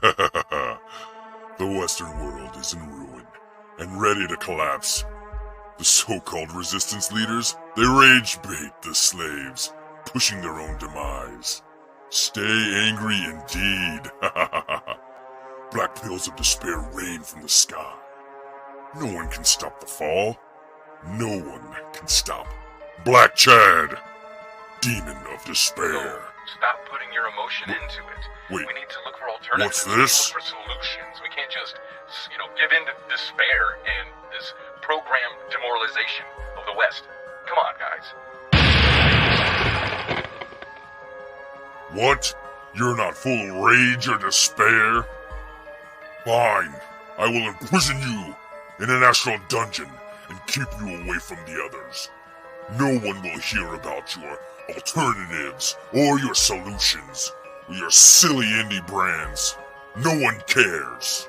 The Western world is in ruin and ready to collapse. The so-called resistance leaders, they rage bait the slaves, pushing their own demise. Stay angry indeed. Black pills of despair rain from the sky. No one can stop the fall. No one can stop Black Chad, demon of despair. No, stop putting your emotion into it. Wait, we need to look for alternatives. what's this? Look for solutions. We can't just, give in to despair and this program demoralization of the West. Come on, guys. What? You're not full of rage or despair? Fine. I will imprison you in an astral dungeon and keep you away from the others. No one will hear about your alternatives or your solutions or your silly indie brands. No one cares.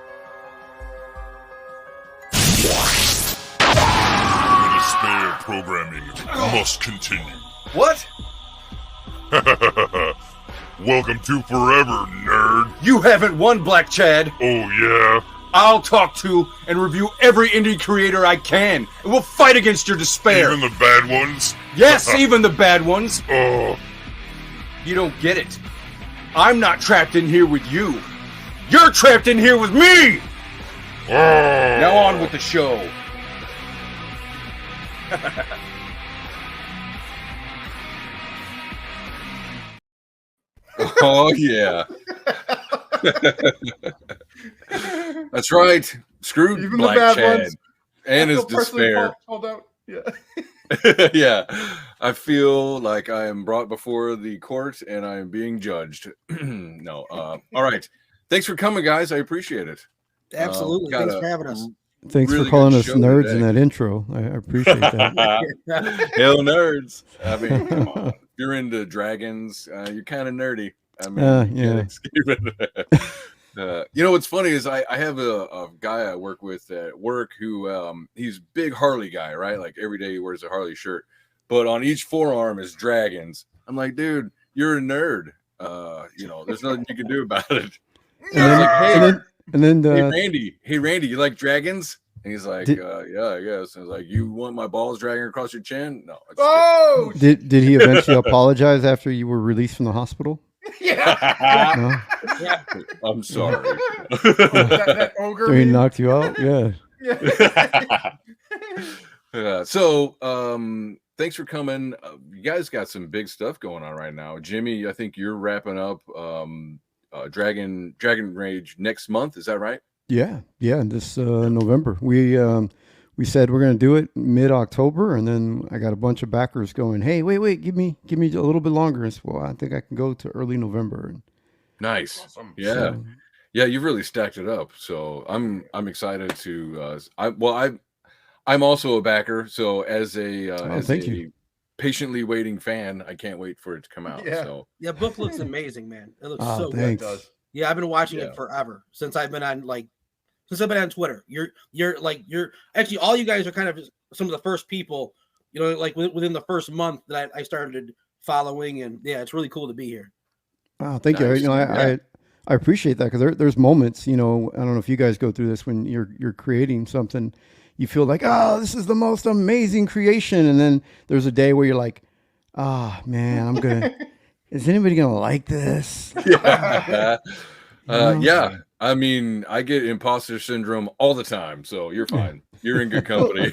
The despair programming must continue. What? Welcome to Forever, nerd. You haven't won, Black Chad. Oh, yeah? I'll talk to and review every indie creator I can, and we'll fight against your despair. Even the bad ones? Yes, even the bad ones. Oh. You don't get it. I'm not trapped in here with you. You're trapped in here with me! Oh. Now on with the show. Oh, yeah. That's right. Screw Even Black the bad Chad ones. and I his feel personally despair. called out. Yeah. Yeah. I feel like I am brought before the court and I am being judged. No. All right. Thanks for coming, guys. I appreciate it. Absolutely. got Thanks a for having us. Thanks really for calling good us show nerds today. in that intro. I appreciate that. Hell, nerds. I mean, come on. If you're into dragons, you're kind of nerdy. I mean, you yeah. can't escape it. What's funny is I have a guy I work with at work who he's a big Harley guy, right? Like every day he wears a Harley shirt, but on each forearm is dragons. I'm like, dude, you're a nerd. There's nothing you can do about it. And I was like, hey Randy, you like dragons? And he's like, yeah, I guess. And I was like, you want my balls dragging across your chin? No. Oh, Did he eventually apologize after you were released from the hospital? yeah. No? Yeah. I'm sorry. that ogre. So he meme? knocked you out? Yeah. Yeah. So, thanks for coming. You guys got some big stuff going on right now. Jimmy, I think you're wrapping up Dragon Rage next month. Is that right? Yeah. This November. We said we're going to do it mid-October, and then I got a bunch of backers going, hey, wait, give me a little bit longer. And so, well, I think I can go to early November. Nice. Awesome. Yeah. So, Yeah, you've really stacked it up. So I'm excited to I'm also a backer. So as thank a you. patiently waiting fan, I can't wait for it to come out. Yeah. So Yeah, book looks amazing, man. It looks so good. Thanks. It does. Yeah, I've been watching Yeah. it forever since I've been on Twitter. You're actually all you guys are kind of some of the first people, like within the first month that I started following, and yeah, it's really cool to be here. Wow, thank Nice. you. I appreciate that because there's moments, I don't know if you guys go through this when you're creating something, you feel like, oh, this is the most amazing creation, and then there's a day where you're like, oh man, is anybody gonna like this? yeah. I mean, I get imposter syndrome all the time, so you're fine. You're in good company.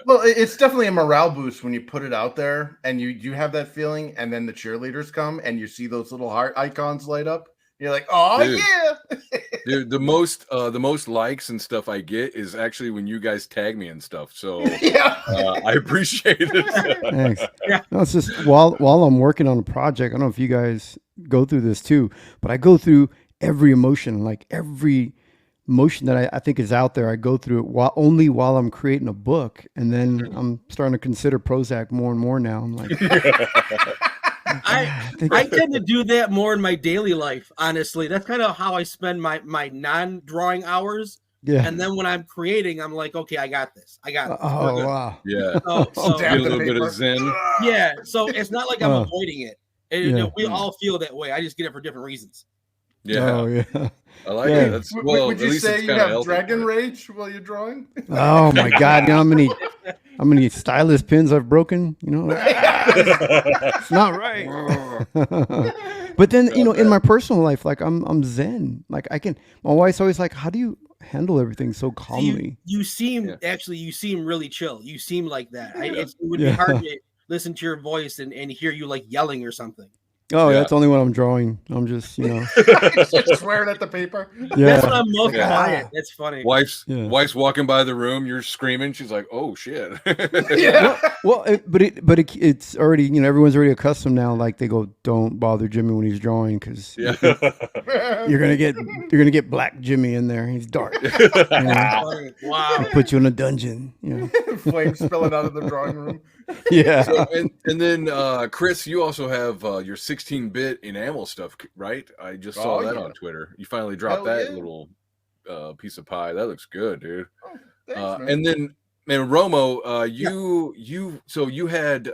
Well, it's definitely a morale boost when you put it out there and you have that feeling, and then the cheerleaders come and you see those little heart icons light up. You're like, oh, Dude. yeah. Dude, the most likes and stuff I get is actually when you guys tag me and stuff. So Yeah. I appreciate it. Thanks. Yeah. No, it's just while I'm working on a project, I don't know if you guys go through this too, but I go through every emotion, like every emotion that I think is out there. I go through it while I'm creating a book, and then I'm starting to consider Prozac more and more now. I'm like, I tend to do that more in my daily life, honestly. That's kind of how I spend my non-drawing hours. yeah. And then when I'm creating, I'm like, okay, I got this. We're Oh good. wow. Yeah. So, Get a little bit of zen. yeah, so it's not like I'm avoiding it. Yeah. We all feel that way. I just get it for different reasons. Yeah, Oh yeah. I like Yeah. it. That's well. Would at you least say it's you kinda have healthy dragon for you. rage while you're drawing? Oh my God! You know how many stylus pins I've broken? You know, it's not right. But then in my personal life, like I'm zen. Like I can. My wife's always like, "How do you handle everything so So calmly?" you seem Yeah. actually you seem really chill. You seem like that. It would be Yeah. hard to listen to your voice and hear you like yelling or something. Oh, Yeah. that's only when I'm drawing. I'm just Just swearing at the paper. That's when yeah. I'm most Yeah. quiet. That's funny. Wife's Yeah. walking by the room. You're screaming. She's like, "Oh shit!" Yeah. Well, it's already everyone's already accustomed now. Like they go, "Don't bother Jimmy when he's drawing because Yeah. you're gonna get Black Jimmy in there. He's dark. That's funny. Wow. Put you in a dungeon." Yeah. Flames spilling out of the drawing room. Yeah. So, and then Chris, you also have your 16-bit enamel stuff, right? I just saw Oh, that yeah. on Twitter. You finally dropped Hell that yeah. little piece of pie. That looks good, dude. Oh, thanks, man. And then, man, Romo, you had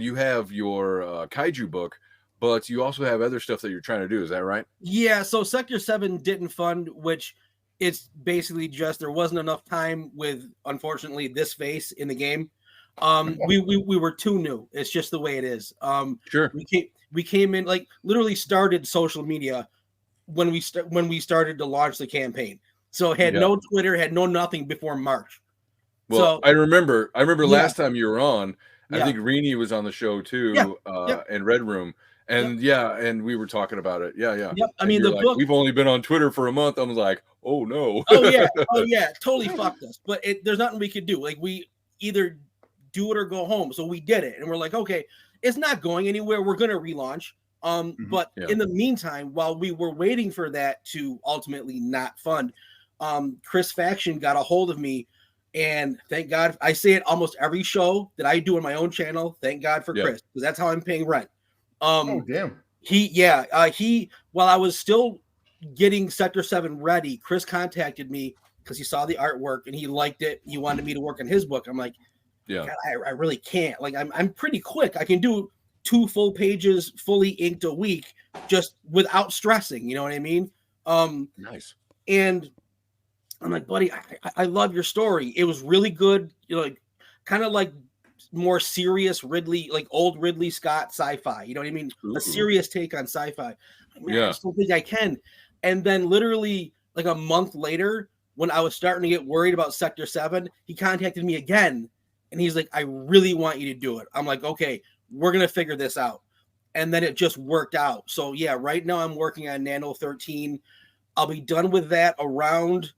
you have your Kaiju book, but you also have other stuff that you're trying to do. Is that right? Yeah, so Sector 7 didn't fund, which it's basically just there wasn't enough time with, unfortunately, this face in the game. We were too new. It's just the way it is. Sure. We came in, like, literally started social media when we started to launch the campaign. So it had Yeah. no Twitter, had no nothing before March. Well, So I remember Yeah. last time you were on, I Yeah. think Rini was on the show too, Yeah. and Red Room. And and we were talking about it. Yeah. Yep. I And mean, you're the like, book. we've only been on Twitter for a month. I was like, oh no. Oh yeah, totally fucked us. But there's nothing we could do. Like we either do it or go home. So we did it, and we're like, okay, it's not going anywhere. We're gonna relaunch. But Yeah. in the meantime, while we were waiting for that to ultimately not fund, Chris Faction got a hold of me, and thank God. I say it almost every show that I do on my own channel. Thank God for Yeah. Chris, because that's how I'm paying rent. Oh, damn. He while I was still getting Sector 7 ready, Chris contacted me because he saw the artwork and he liked it. He wanted me to work on his book. I'm like, Yeah. God, I really can't. Like, I'm pretty quick. I can do 2 full pages, fully inked a week, just without stressing. You know what I mean? Nice. And I'm like, buddy, I love your story. It was really good. You know, like kind of like more serious Ridley, like old Ridley Scott sci-fi. You know what I mean? Ooh. A serious take on sci-fi. Man, I Yeah. just don't think I can. And then literally like a month later, when I was starting to get worried about Sector 7, he contacted me again. And he's like, I really want you to do it. I'm like, okay, we're going to figure this out. And then it just worked out. So yeah, right now I'm working on Nano 13. I'll be done with that around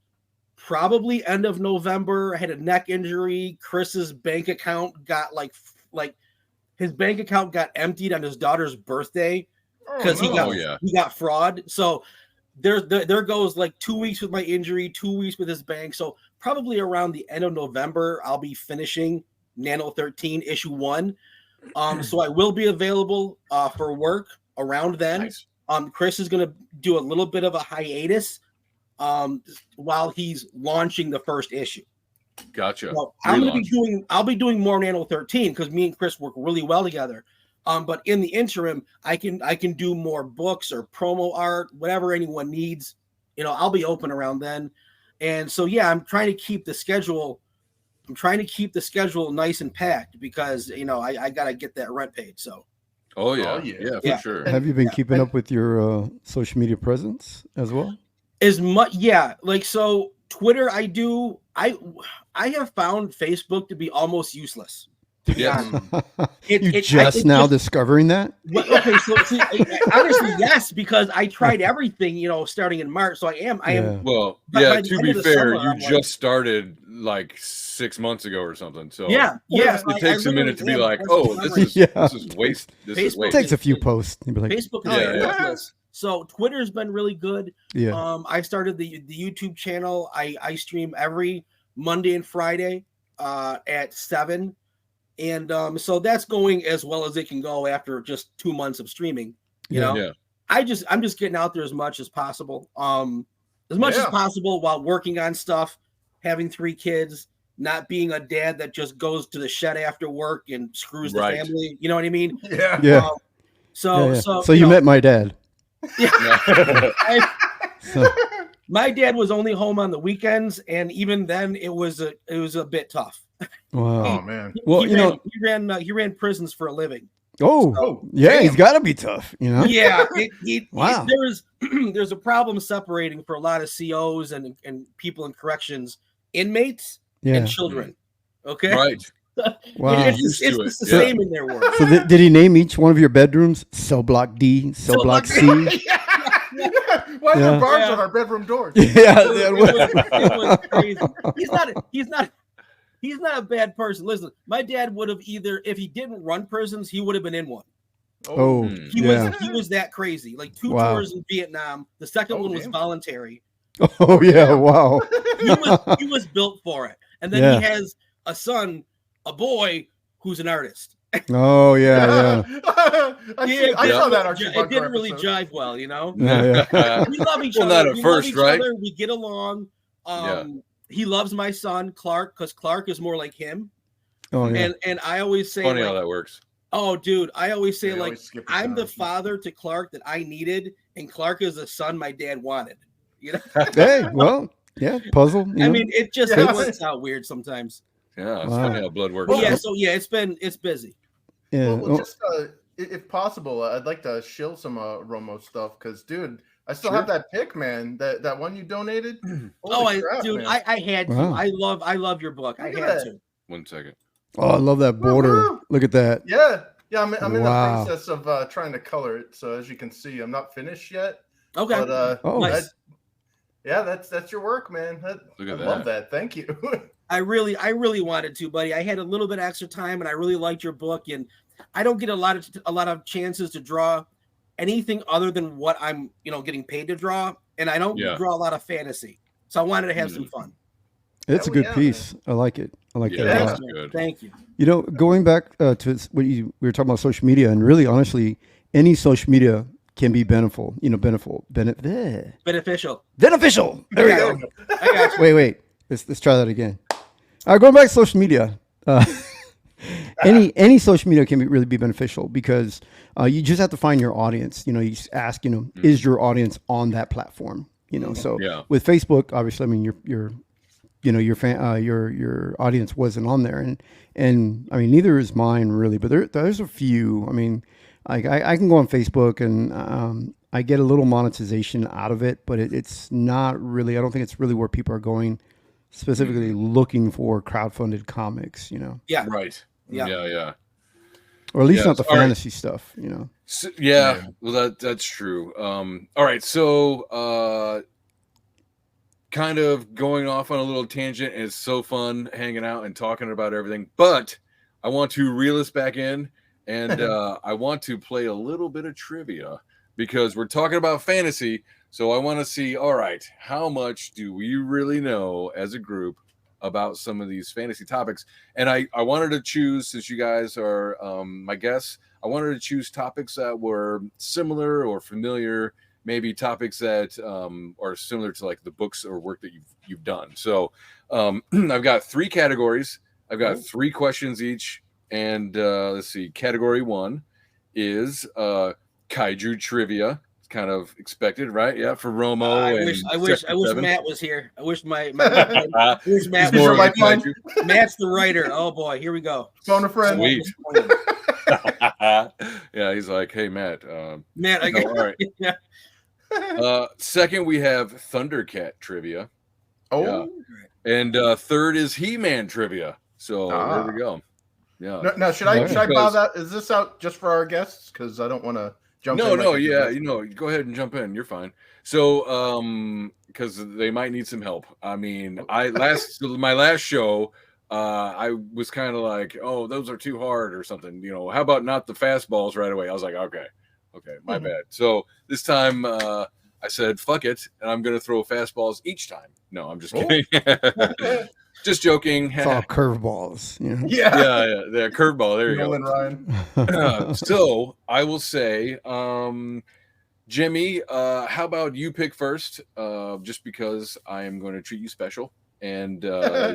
probably end of November. I had a neck injury. Chris's bank account got like his bank account got emptied on his daughter's birthday because no. he got fraud. So there goes like 2 weeks with my injury, 2 weeks with his bank. So probably around the end of November, I'll be finishing Nano 13 issue 1. So I will be available for work around then. Nice. Chris is going to do a little bit of a hiatus while he's launching the first issue. Gotcha. So Relaunch. I'll be doing more Nano 13 because me and Chris work really well together. But in the interim, I can do more books or promo art, whatever anyone needs. You know, I'll be open around then. And so yeah, I'm trying to keep the schedule. I'm trying to keep the schedule nice and packed because you know I gotta get that rent paid. So Oh yeah. Oh, yeah. Yeah, for Yeah. sure. Have you been keeping up with your social media presence as well? as much, yeah, like so Twitter, I have found Facebook to be almost useless. To be Yes. honest. You just now discovering that? Well, okay, so see, honestly, yes, because I tried everything, you know, starting in March. So I am. Well, But yeah, by the to end be of the fair, summer, you I'm like- just started like 6 months ago or something. So Yeah. it takes a minute to be like, oh, this Yeah. is waste. This is Facebook waste. Takes a few posts. You'd be like, Facebook is Yeah, yeah. worthless. So Twitter's been really good. yeah. I started the YouTube channel. I stream every Monday and Friday at 7. And so that's going as well as it can go after just 2 months of streaming. You know, Yeah. I'm just getting out there as much as possible. As much as Yeah. possible while working on stuff, having 3 kids, not being a dad that just goes to the shed after work and screws the Right. family. You know what I mean? Yeah. Yeah. So Yeah. so So you know, met my dad. So, My dad was only home on the weekends, and even then, it was a bit tough. wow. Oh man. Well, he ran prisons for a living. Oh, yeah, he's damn. got to be tough, you know? Yeah, Wow. There's a problem separating for a lot of COs and people in corrections, inmates Yeah. and children. Okay, Right. Wow. It's Used to the it, same in their world. So did he name each one of your bedrooms? Cell block D, cell block C? Why are Yeah. there bars Yeah. on our bedroom doors? Yeah. It was crazy. He's not a bad person. Listen, my dad would have either, if he didn't run prisons, he would have been in one. Oh, He yeah. was that crazy. Like 2 Wow. tours in Vietnam. The second one was damn. voluntary. Oh, yeah. Wow. He was built for it. And then he has a son, a boy who's an artist. Oh, yeah. I saw that Archie It Bunker didn't really episode. jive well, you know. Yeah. We love each Well, other. not at We first, love each right? other. We get along. He loves my son Clark because Clark is more like him. Oh, yeah. And I always say, Funny like, how that works. oh, dude, I always say, They like, always skip a I'm the generation. father to Clark that I needed, and Clark is the son my dad wanted. You know, Hey, well, yeah, puzzle. You I know? mean, it just Yeah. works out weird sometimes. Yeah, it's Wow. funny how blood works. But yeah, out. so yeah, it's busy. Yeah. Well, just if possible, I'd like to shill some Romo stuff because, dude, I still have that pick, man. That one you donated. Holy crap, man. I had to. Wow. I love your book. I Look at had that. to. 1 second. Oh, I love that border. Woo-hoo. Look at that. Yeah, I'm in Wow. the process of trying to color it. So as you can see, I'm not finished yet. Okay. But Oh. Nice. that's your work, man. Look at I love that. Thank you. I really wanted to, buddy. I had a little bit extra time, and I really liked your book. And I don't get a lot of chances to draw anything other than what I'm, getting paid to draw. And I don't draw a lot of fantasy, so I wanted to have some fun. It's a Hell good yeah, piece. I like it. I like Yeah, that a that's lot. good. Thank you. Going back to what we were talking about social media, and really, honestly, any social media can be beneficial. Beneficial. Beneficial. There we go. I got you. Wait. Let's try that again. All right, going back to social media. Any social media can really be beneficial because you just have to find your audience. You just ask, is your audience on that platform? So with Facebook, obviously, I mean, your audience wasn't on there, and I mean, neither is mine really, but there's a few. I mean, like I can go on Facebook and I get a little monetization out of it, but it's not really. I don't think it's really where people are going, specifically looking for crowdfunded comics. Yeah. Right. Yeah. Yeah. Or at least not the all right. fantasy stuff. So, well, that's true. All right, so kind of going off on a little tangent, and it's so fun hanging out and talking about everything. But I want to reel us back in, and I want to play a little bit of trivia because we're talking about fantasy. So I want to see, all right, how much do we really know as a group about some of these fantasy topics? And I wanted to choose, since you guys are my guests, I wanted to choose topics that were similar or familiar, maybe topics that are similar to like the books or work that you've done. So I've got 3 categories. I've got 3 questions each. And let's see, category 1 is Kaiju trivia. Kind of expected, right? Yeah, for Romo. I wish Matt was here. I wish Matt He's was more here. like mine. Matt's the writer. Oh boy, here we go. Phone a friend. Sweet. Yeah, he's like, hey Matt. Matt, I no, got all right. yeah. Second, we have ThunderCat trivia. Oh, And third is He-Man trivia. So there we go. Yeah. no, should I buy Because- that? Is this out just for our guests? Because I don't want to jump. No, in like a guest. go ahead and jump in. You're fine. So, because they might need some help. I mean, my last show, I was kind of like, oh, those are too hard or something. How about not the fastballs right away? I was like, okay, my bad. So this time, I said, fuck it, and I'm gonna throw fastballs each time. No, I'm just kidding. Just joking. It's all curveballs. Yeah. Yeah, curveball. There you go. Nolan Ryan. So I will say, Jimmy, how about you pick first? Just because I am going to treat you special, and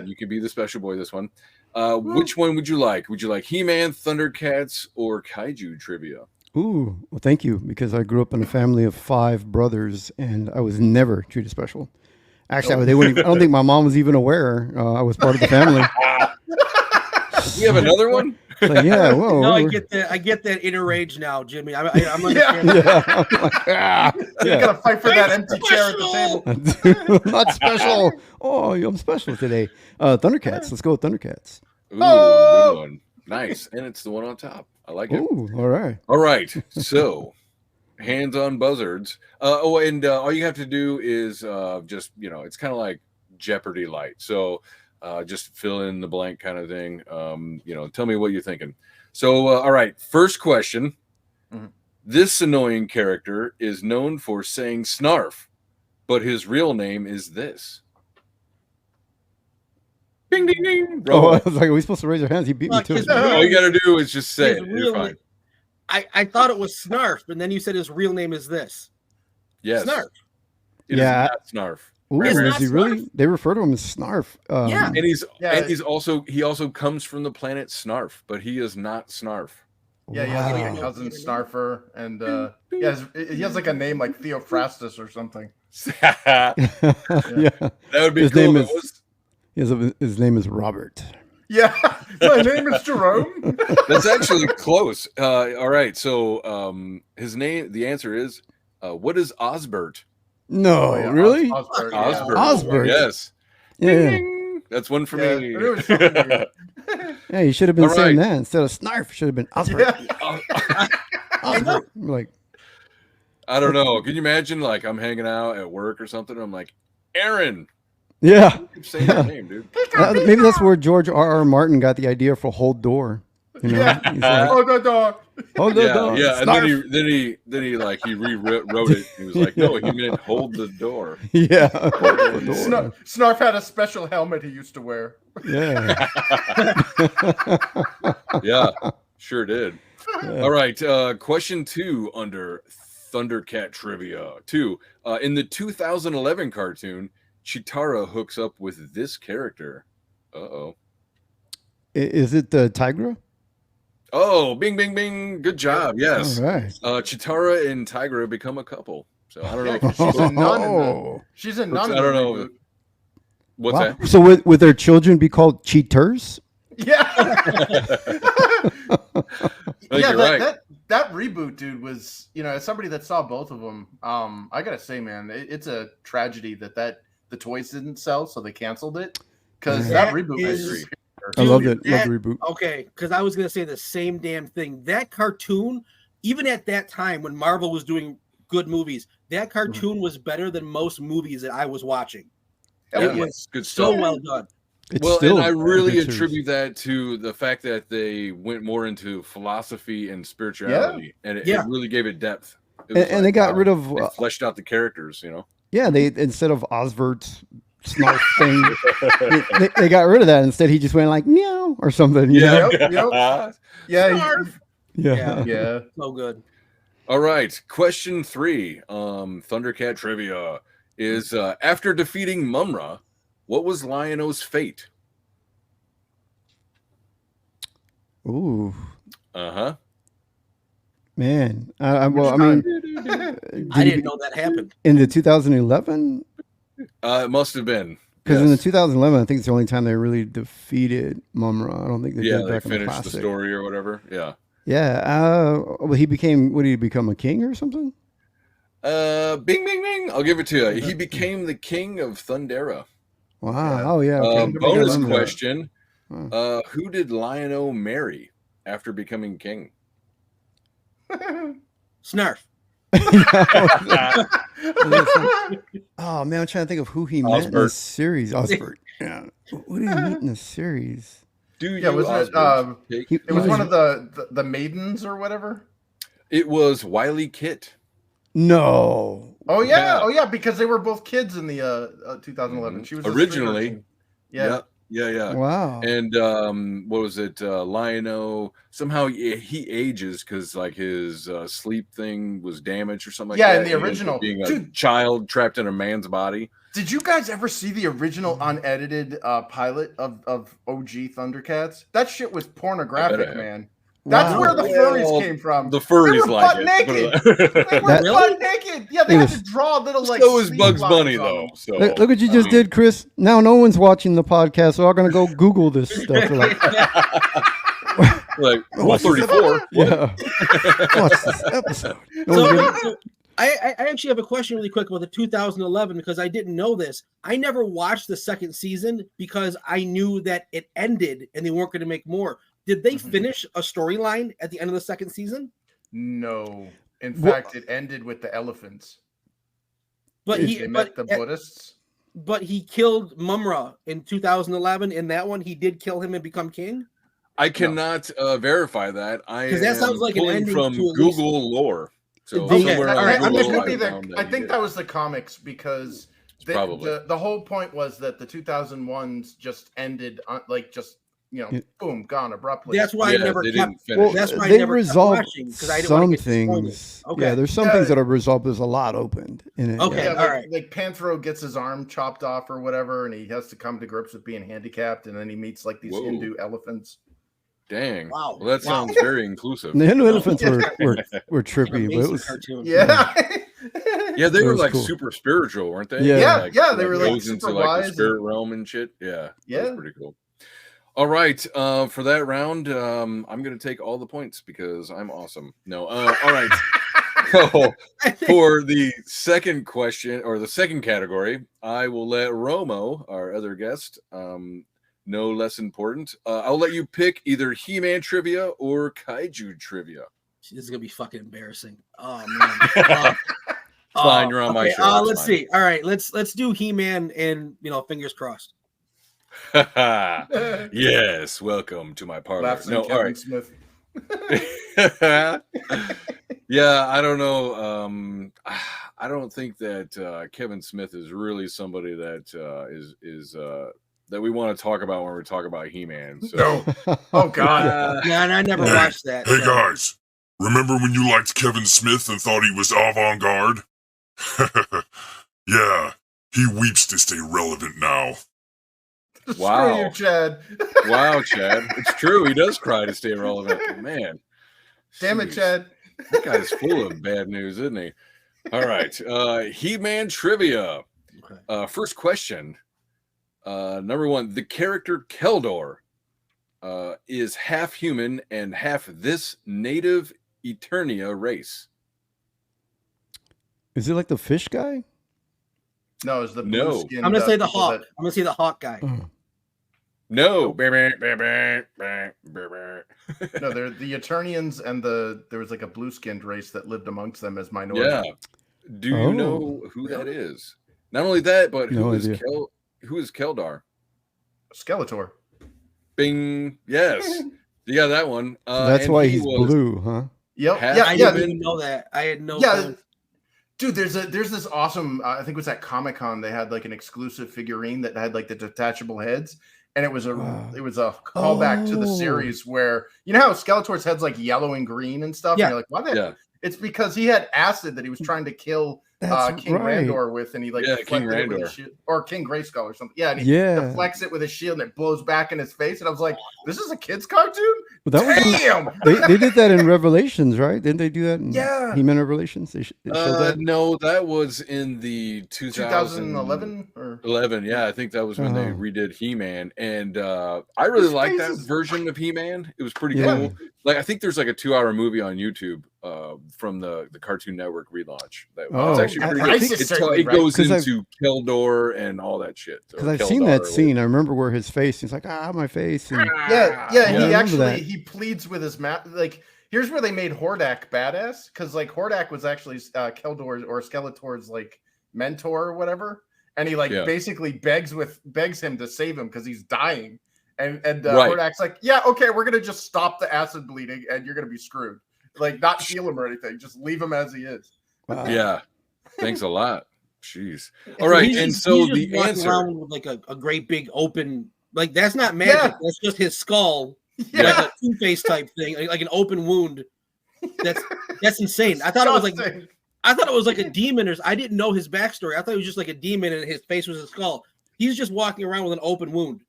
you can be the special boy this one. Which one would you like? Would you like He-Man, ThunderCats, or Kaiju trivia? Ooh, well, thank you, because I grew up in a family of 5 brothers, and I was never treated special. Actually, they wouldn't. I don't think my mom was even aware I was part of the family. You have another one? Like, yeah, whoa. No, I we're- get that. I get that inner rage now, Jimmy. I'm understanding. Yeah, I'm like, You yeah. gotta fight for that empty chair at the table. Not special. Oh, I'm special today. Thundercats. Let's go with Thundercats. Ooh, good one. Nice. And it's the one on top. I like it. Ooh, all right. All right. So, hands on buzzards. All you have to do is just, it's kind of like Jeopardy light. So, just fill in the blank kind of thing. Tell me what you're thinking. So, all right. First question. Mhm. This annoying character is known for saying snarf, but his real name is this. Ding, ding, ding. Oh, Roll. I was like, are we supposed to raise our hands? He beat me Fuck to his it. All you got to do is just say His it. You're real fine. name- I thought it was Snarf, but then you said his real name is this. Yes. Snarf. It is Yeah. not snarf. Ooh, It's is not he really? Snarf. They refer to him as Snarf. Yeah. And Yeah. he also comes from the planet Snarf, but he is not Snarf. Yeah, he has like a Wow. cousin Snarfer, and he has like a name like Theophrastus or something. that Yeah. would be His cool. name if it is- His name is Robert. Yeah, my name is Jerome. That's actually close. All right. So his name, the answer is what is Osbert? No, Oh, yeah, really? Osbert, yeah. Osbert. Osbert. Yes. Yeah. Ding. That's one for Yeah, me. I knew it was something weird. Yeah, you should have been All saying right. that instead of Snarf. Should have been Osbert. Yeah. Osbert. Like, I don't know. Can you imagine like I'm hanging out at work or something? I'm like, Aaron. yeah. Keep saying your name, dude. Maybe that's where George R.R. Martin got the idea for Hold Door. You know, Yeah. he's like, Oh, the door. Hold the Yeah, door. yeah. And Snarf. then he rewrote it. He was like, no, he meant hold the door. Yeah. Hold the door. Snarf had a special helmet he used to wear. Yeah. Yeah, sure did. Yeah. All right. Question 2 under Thundercat Trivia. 2. In the 2011 cartoon, Chitara hooks up with this character. Uh-oh. Is it the Tigra? Oh, bing, bing, bing. Good job. Yes. All right. Chitara and Tigra become a couple. So I don't know. Yeah, If 'cause she's a nun in the. Oh. She's a nun. I in the don't know. reboot. What's Wow. that? So would their children be called cheaters? Yeah. I think Yeah, you're right. that reboot, dude, was, as somebody that saw both of them, I gotta say, man, it's a tragedy that the toys didn't sell, so they canceled it, because Yeah. that reboot was Is- superior. I loved Dude, it. Loved that- the reboot. Okay, because I was gonna say the same damn thing. That cartoon, even at that time when Marvel was doing good movies, that cartoon was better than most movies that I was watching. Yeah, It was good so stuff. well done. It's Well, still and I a really good series. attribute that to the fact that they went more into philosophy and spirituality, and it really gave it depth. It was And they got rid of they fleshed out the characters, yeah. They instead of Osbert's snarf thing, they got rid of that. Instead, he just went like meow or something. You know? Yep. Yeah, Yeah. yeah. So good. All right. Question 3, Thundercat Trivia is after defeating Mumra, what was Lion-O's fate? Ooh, Uh-huh. man. Well, I mean, I didn't know that happened. in the 2011. It must have been. Because in the Yes. 2011, I think it's the only time they really defeated Mumra. I don't think they did it they back in the finished the classic. story or whatever. Yeah. Yeah. Well, he became. What did he become? A king or something? Bing, bing, bing. I'll give it to you. He became the king of Thundera. Wow. Yeah. Oh yeah. Okay. I Bonus remember that. question. Huh. Who did Lion-O marry after becoming king? Snarf. Oh man, I'm trying to think of who he met in the Osbert. series. Osbert. Yeah. Who did he meet in the series? Do Yeah, you, wasn't it, Osbert, take- He- It was he one of the maidens or whatever. It was Wile Kit. No. Oh yeah, Yeah. oh yeah, because they were both kids in the 2011. She was a Originally. streamer. Yeah. Yeah. Wow. And what was it? Lion-O somehow he ages because like his sleep thing was damaged or something like Yeah, that. in the He ends up original. being a Dude. child trapped in a man's body. Did you guys ever see the original unedited pilot of OG Thundercats? That shit was I pornographic, have. man. That's Wow. where the furries came from. The furries they were like butt it. naked. They were That- butt naked. Yeah, they had to draw little like. So is sleeve Bugs lines Bunny on though. them. So Look what you just did, Chris. Now no one's watching the podcast, so I'm gonna go Google this stuff. They're like, like Watch Rule this 34. yeah, watch this episode. No one's gonna- So I actually have a question really quick about the 2011 because I didn't know this. I never watched the second season because I knew that it ended and they weren't going to make more. Did they finish a storyline at the end of the second season? No, in What- fact, it ended with the elephants. But They met the Buddhists. But he killed Mumra in 2011. In that one, he did kill him and become king. I cannot verify that. I 'Cause that sounds am like an pulling ending from to at least- Google lore. So They- somewhere on Alright, I'm Google, just I that, found that I he think did. that was the comics because Probably. the whole point was that the 2001s just ended on, like just Yeah. boom, gone abruptly. That's why I never they kept. didn't finish. Well, That's why I they never kept resolved watching, 'cause I didn't wanna some get disappointed. things. Okay. Yeah, there's some Yeah. things that are resolved. There's a lot opened in it. Okay. yeah. Yeah, all like, right. like Panthro gets his arm chopped off or whatever, and he has to come to grips with being handicapped, and then he meets like these Whoa. Hindu elephants. Dang. Wow. Well, that Wow. sounds very inclusive. The Hindu elephants were Like trippy, but amazing it was cartoon. Yeah, Yeah, they It were was like cool. super spiritual, weren't they? Yeah. Yeah, they were, like, goes into super like wise the and- spirit realm and shit. Yeah, Yeah. that's pretty cool. All right, for that round, I'm gonna take all the points because I'm awesome. No, all right. So for the second question or the second category, I will let Romo, our other guest, no less important. I'll let you pick either He-Man trivia or Kaiju trivia. This is gonna be fucking embarrassing. Oh man. Fine, you're on my show. It's Let's fine. see. All right, let's do He-Man and fingers crossed. Yes, welcome to my parlor. laughs No, at all Kevin right. Smith. Yeah, I don't know. I don't think that Kevin Smith is really somebody that is that we want to talk about when we talk about He-Man. So No. Oh God. Yeah, and I never watched that. Hey so- guys, remember when you liked Kevin Smith and thought he was avant-garde? Yeah, he weeps to stay relevant now. Wow. Screw you, Chad. wow, Chad, it's true. He does cry to stay relevant. Man, Damn it, jeez. Chad. That guy's full of bad news, isn't he? All right, He-Man trivia. Okay. First question. Number one, the character Keldor is half human and half this native Eternia race. Is it like the fish guy? No, it's the No. blue skin. I'm gonna say the people Hawk. I'm gonna say the Hawk guy. Oh. No. No, they're the Eternians, and there was like a blue skinned race that lived amongst them as minorities. Yeah. Do you Oh. know who that is? Not only that, but No who is idea. who is Keldar? Skeletor. Bing. Yes. You got that one. So that's and why he he's was blue, huh? Yep. Half Yeah. I Yeah. didn't even know that. I had no. Yeah. clue. Dude, there's this awesome. I think it was at Comic-Con. They had like an exclusive figurine that had like the detachable heads, and it was a Wow. callback to the Oh. series where you know how Skeletor's head's like yellow and green and stuff. Yeah. And you're like, why that? Yeah. It's because he had acid that he was trying to kill That's King right. Randor with, and he like Yeah, deflected King it with his Randor. shield, or King Grayskull or something. Yeah, and he Yeah. deflects it with his shield, and it blows back in his face. And I was like, this is a kid's cartoon. But that was Damn. they did that in Revelations, right? Didn't they do that in Yeah. He-Man Revelations? They showed that? No, that was in the 2011 or 11, yeah, I think that was when they Oh. redid He-Man, and I really His liked face that is- version of He-Man. It was pretty Yeah. cool. Like I think there's like a 2-hour movie on YouTube from the Cartoon Network relaunch. It's Oh, actually pretty I good. think- It's It right. goes 'Cause into Keldor and all that shit. or Because I've seen Keldar that or scene. I remember where his face. He's like, my face. And Yeah, Yeah, I he remember actually that. he pleads with his map. Like, here's where they made Hordak badass, because like Hordak was actually Keldor's or Skeletor's like mentor or whatever, and he like Yeah. basically begs him to save him because he's dying, and Right. Hordak's like, yeah, okay, we're gonna just stop the acid bleeding, and you're gonna be screwed. Like, not heal him or anything, just leave him as he is. Wow. Yeah, thanks a lot. Jeez. And All right, he's and just- so he's just the walking answer. around with like a great big open, like that's not magic. Yeah. That's just his skull, Yeah, like a Two-Face type thing, like an open wound. That's insane. I thought it was like Disgusting. like a demon, or I didn't know his backstory. I thought it was just like a demon and his face was a skull. He's just walking around with an open wound.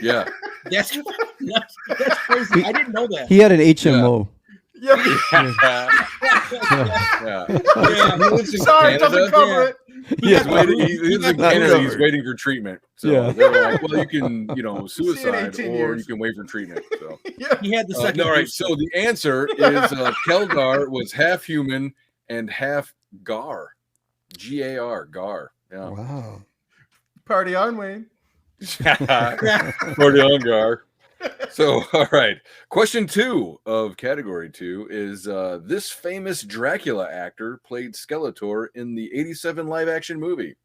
Yeah. That's That's crazy. I didn't know that. He had an HMO. Yeah. Yeah. Yeah. He lives in Sorry, it doesn't Canada. cover it. He's waiting. He lives in Not Canada. He's covered. waiting for treatment. So Yeah. they're like, well, you can, See you in suicide 18 or years. you can wait for treatment. So. Yeah. He had the second. No, all right. booster. So the answer is Keldar was half human and half Gar. Gar. Gar. Yeah. Wow. Party on, Wayne. Party on, Gar. So, all right. Question 2 of category 2 is this famous Dracula actor played Skeletor in the 87 live action movie.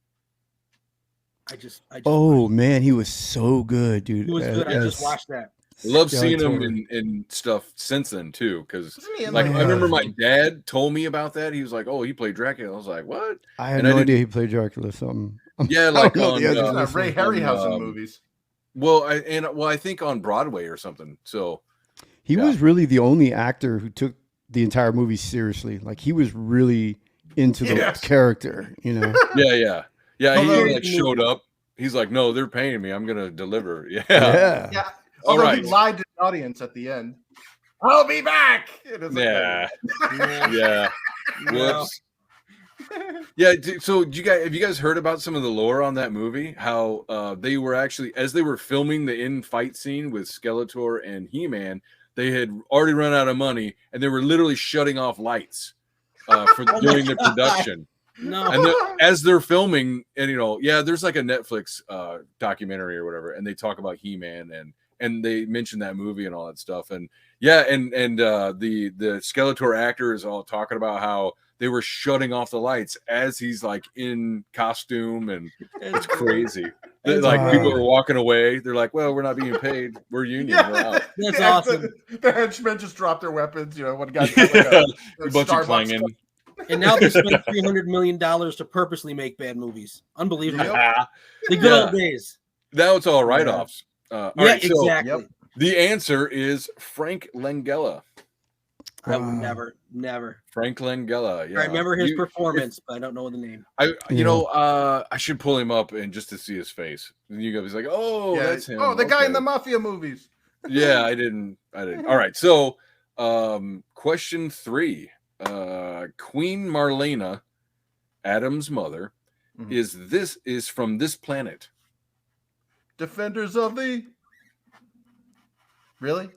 I just Oh man, he was so good, dude. he was good. I just as watched that. Love seeing him Skeletor. in stuff since then too, because Isn't he in like like I remember my dad told me about that. He was like, "Oh, he played Dracula." I was like, "What?" I had and I no didn't- idea he played Dracula. Something. Yeah, I like don't know on the answer to Ray this one. Harryhausen movies. well, I think on Broadway or something. So He yeah. was really the only actor who took the entire movie seriously. Like he was really into the Yes. character, you know. yeah. Although- He like showed up. He's like, "No, they're paying me. I'm gonna deliver." Yeah. Yeah. Yeah. All Although right. he lied to the audience at the end. I'll be back. It was like, Yeah. Yeah. Yeah. Whoops. Yeah. So, have you guys heard about some of the lore on that movie? How they were actually, as they were filming the in-fight scene with Skeletor and He-Man, they had already run out of money, and they were literally shutting off lights for during the production. No. And as they're filming, and there's like a Netflix documentary or whatever, and they talk about He-Man and they mention that movie and all that stuff, and the Skeletor actor is all talking about how they were shutting off the lights as he's like in costume, and it's crazy. Like people are walking away. They're like, "Well, we're not being paid. We're union. We're out." That's awesome. The henchmen just dropped their weapons. One guy Yeah. a A bunch of Starbucks clanging. cup. And now they spent $300 million to purposely make bad movies. Unbelievable. Yep. The good Yeah. old days. Now it's all write-offs. All Yeah, right, so exactly. Yep. the answer is Frank Langella. I would Wow. never. Frank Langella. Yeah. I remember his You- performance, but I don't know the name. I should pull him up and just to see his face. And you guys like, oh, Yeah. that's him. Oh, the guy in Okay. the mafia movies. Yeah, I didn't. All right. So, question 3. Queen Marlena, Adam's mother, Mhm. is from this planet. Defenders of the. Really?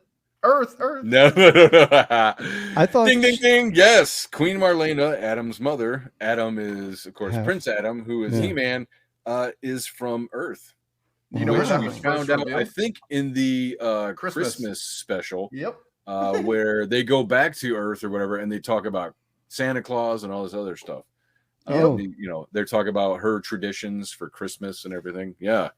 Earth. No. I thought Ding, ding, ding. Yes. Queen Marlena, Adam's mother. Adam is, of course, Half. Prince Adam, who is Yeah. He-Man, is from Earth. You know where Which that we was first found out, I revealed? think, in the Christmas. Christmas special, Yep. where they go back to Earth or whatever, and they talk about Santa Claus and all this other stuff. Oh. They're talking about her traditions for Christmas and everything. Yeah.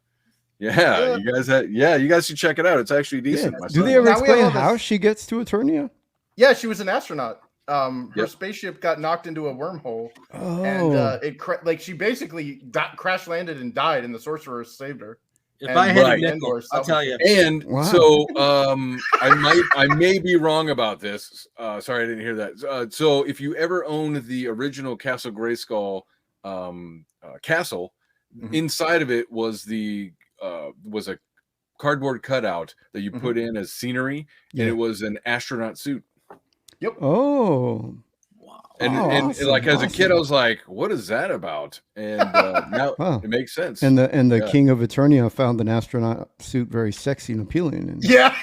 Yeah. You guys should check it out. It's actually Yeah. decent. My Do son they ever Now we have explain all how this- she gets to Eternia? Yeah, she was an astronaut. Her Yep. spaceship got knocked into a wormhole, Oh, and she basically crash landed and died, and the sorcerer saved her. If And I had Right. a nickel, I'll tell you. And Wow. so I may be wrong about this. Sorry, I didn't hear that. So if you ever owned the original Castle Grayskull castle, Mhm. inside of it was was a cardboard cutout that you put in as scenery, Yeah. and it was an astronaut suit. Oh, Wow. And, Oh, and awesome, like as a kid, I awesome. was like, "What is that about?" And now Wow. it makes sense. and the Yeah. King of Eternia found an astronaut suit very sexy and appealing, and Yeah.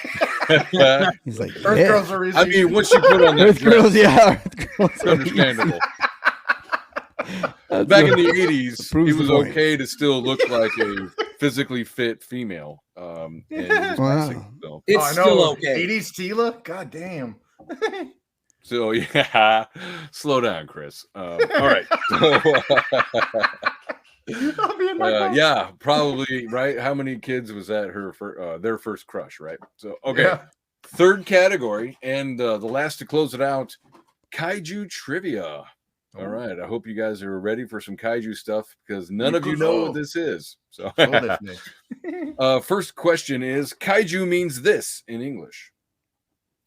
he's like, Earth yeah. girls are easy. I mean, once you put on that Earth dress, girls, yeah, Earth girls it's are understandable. That's Back a- in the 80s, proves it the was point. okay to still look like a physically fit female. And it was Wow. sexy, so. It's I still know. okay. 80s Tila? God damn. So yeah, slow down, Chris. All right. I'll be in my boat. Yeah, probably right. How many kids was that their first crush, right? So okay, Yeah. third category, and the last to close it out, Kaiju trivia. All right, I hope you guys are ready for some Kaiju stuff because none of you know what this is. So, Oh, that's me. first question is: Kaiju means this in English?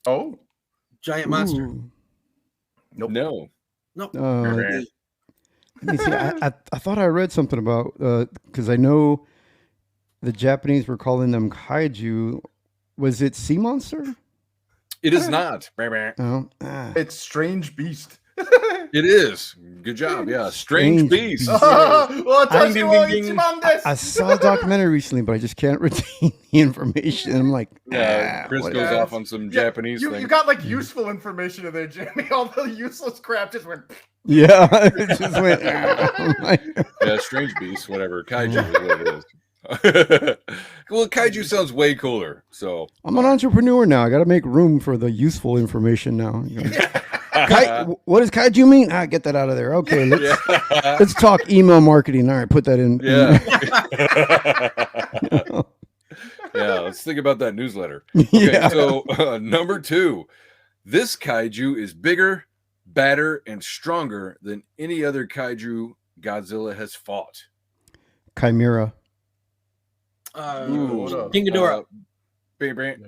Oh. Giant monster. Ooh. Nope. No. Nope. Let me see. I thought I read something about because I know the Japanese were calling them kaiju Was it Sea Monster? It is not. It Oh, It's Strange Beast. is. Good job. Yeah. Strange Strange Beast. Beast. Ding, ding, ding, ding. I saw a documentary recently, but I just can't retain the information. I'm like, Yeah. Chris what- goes off on some Japanese You thing. got like useful information in there, Jimmy. All the useless crap just went. yeah, it just went. I'm like, Yeah, Strange Beast, whatever. Kaiju is what it is. Well, Kaiju sounds way cooler. So I'm an entrepreneur now. I got to make room for the useful information now. You know. What does kaiju mean? Get that out of there. Okay, let's talk email marketing. All right, put that in. Yeah. Yeah, let's think about that newsletter. Okay, Yeah. so number 2. This kaiju is bigger, badder, and stronger than any other kaiju Godzilla has fought. Chimera. King Ghidorah.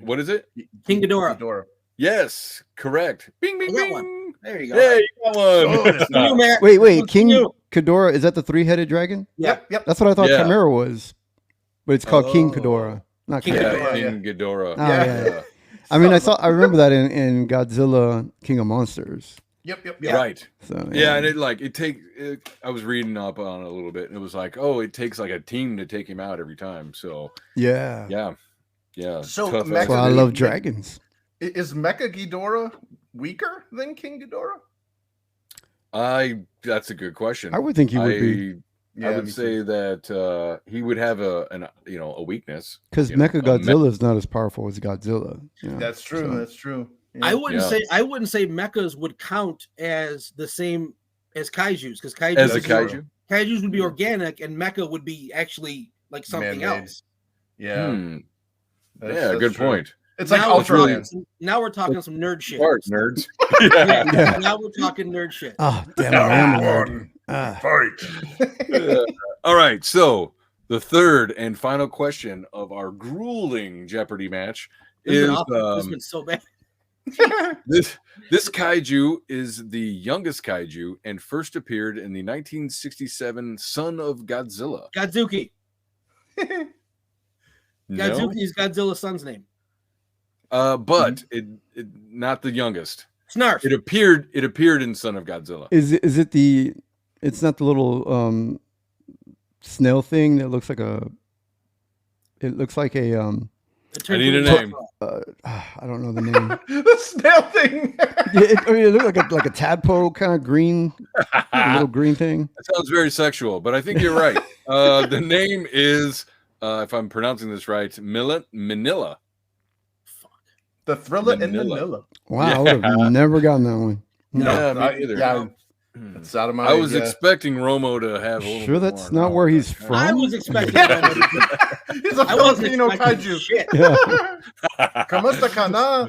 What is it? King Ghidorah. Yes, correct. Bing, bing, I got bing. one. There you go. Yeah, you got one. It's you, Matt. Wait, It's King you. Ghidorah, is that the 3-headed dragon? Yep. That's what I thought Yeah. Chimera was, but it's called King Oh. Ghidorah, not King Chimera. Ghidorah. Yeah, King Ghidorah. Oh, yeah. I mean, I remember that in Godzilla King of Monsters. Yep. Right. So Yeah, and I was reading up on it a little bit, and it was like, oh, it takes like a team to take him out every time. So yeah. yeah. So, tough Mecha- That's why I ass. love dragons. Is Mecha Ghidorah weaker than King Ghidorah? That's a good question. I would think he would be, I would say that he would have a weakness because you know, Mecha Godzilla is not as powerful as Godzilla. You know? That's true. So- That's true. I wouldn't Yeah. say mechas would count as the same as kaijus because as a kaiju. kaijus would be organic and mecha would be actually like something Man-made. else. Yeah. Yeah, good true. point. It's like Now we're Ultraman. talking- Now we're talking some nerd shit. Smart nerds. Yeah, Yeah. Now we're talking nerd shit. Oh, damn it. I am a nerd. Ah. Yeah. All right, so the third and final question of our grueling Jeopardy match This has is been awful. This has been so bad. this kaiju is the youngest kaiju and first appeared in the 1967 Son of Godzilla. Godzuki. No, Godzuki is Godzilla's son's name. but it not the youngest. Snarf. It appeared in Son of Godzilla. Is it the? It's not the little snail thing that looks like a. It looks like a I need a name. I don't know the name. The snail thing. It looked like a tadpole kind of green, a little green thing. That sounds very sexual, but I think you're right. The name is, if I'm pronouncing this right, Manila. The Thriller in Manila. Manila. Wow, I would have never gotten that one. Yeah, me I- neither. yeah, it's out of my. I was expecting Romo to have a little Sure, bit that's more not where knowledge. he's from. I was expecting. I He's a wasn't Filipino expecting kaiju. shit. Yeah. Kamusta ka na?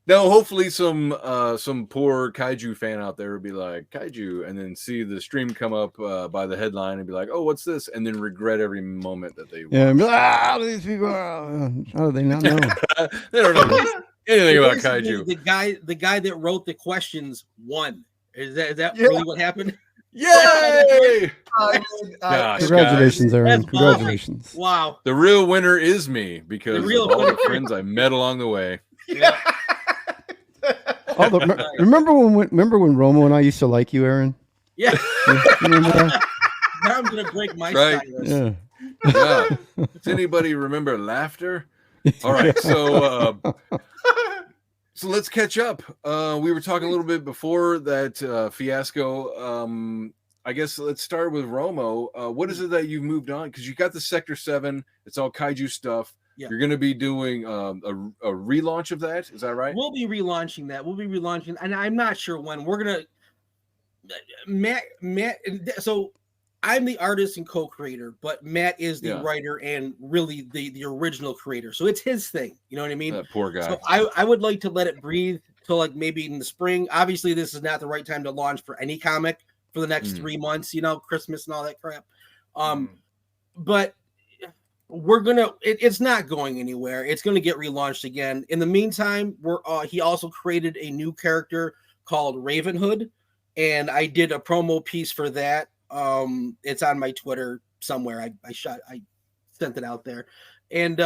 Now, hopefully, some poor kaiju fan out there would be like kaiju, and then see the stream come up by the headline and be like, "Oh, what's this?" and then regret every moment that they. Yeah, and be like, these people. How do they not know? They don't know anything about Basically, kaiju. The guy that wrote the questions won. Is that Yeah. really what happened? Yay! Gosh, Congratulations, Aaron. That's awesome. Congratulations. Wow. The real winner is me because The real of all the winner. friends I met along the way. Remember when Romo and I used to like you, Aaron? Yeah. You remember that? Now I'm gonna break my Right. silence. Yeah. Yeah. Does anybody remember laughter? All right, so let's catch up. We were talking a little bit before that fiasco. I guess let's start with Romo. What is it that you've moved on? Because you got the Sector 7. It's all kaiju stuff. Yeah. You're going to be doing a relaunch of that. Is that right? We'll be relaunching that. We'll be relaunching, and I'm not sure when. We're gonna Matt. So I'm the artist and co-creator, but Matt is the Yeah. writer and really the original creator. So it's his thing. You know what I mean? That poor guy. So I would like to let it breathe till like maybe in the spring. Obviously, this is not the right time to launch for any comic for the next 3 months. You know, Christmas and all that crap. But we're gonna. It's not going anywhere. It's gonna get relaunched again. In the meantime, he also created a new character called Ravenhood, and I did a promo piece for that. It's on my Twitter somewhere. I sent it out there, And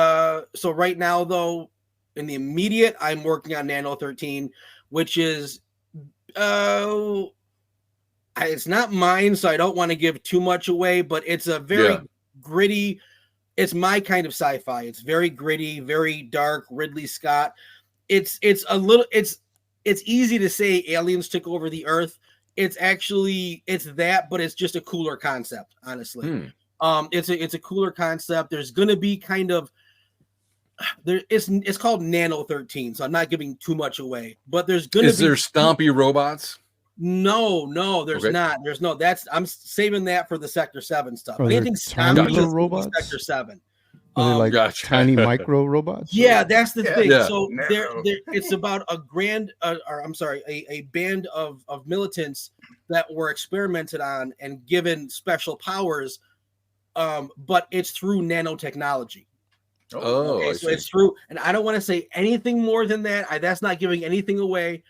so right now, though, in the immediate, I'm working on Nano 13, which is it's not mine, so I don't want to give too much away, but it's a very gritty. It's my kind of sci-fi. It's very gritty, very dark. Ridley Scott. It's easy to say aliens took over the Earth. It's that, but it's just a cooler concept, honestly. It's a cooler concept. There's gonna be kind of it's called Nano 13, so I'm not giving too much away. But there's gonna Is there stompy robots? No, there's not. There's no. I'm saving that for the Sector 7 stuff. Are there Anything tiny stompy little is robots? Sector 7. Are they like Gotcha. tiny micro robots? Yeah, that's the thing. Yeah. So it's about a band of militants that were experimented on and given special powers, but it's through nanotechnology. Oh, So it's through, and I don't want to say anything more than that. That's not giving anything away.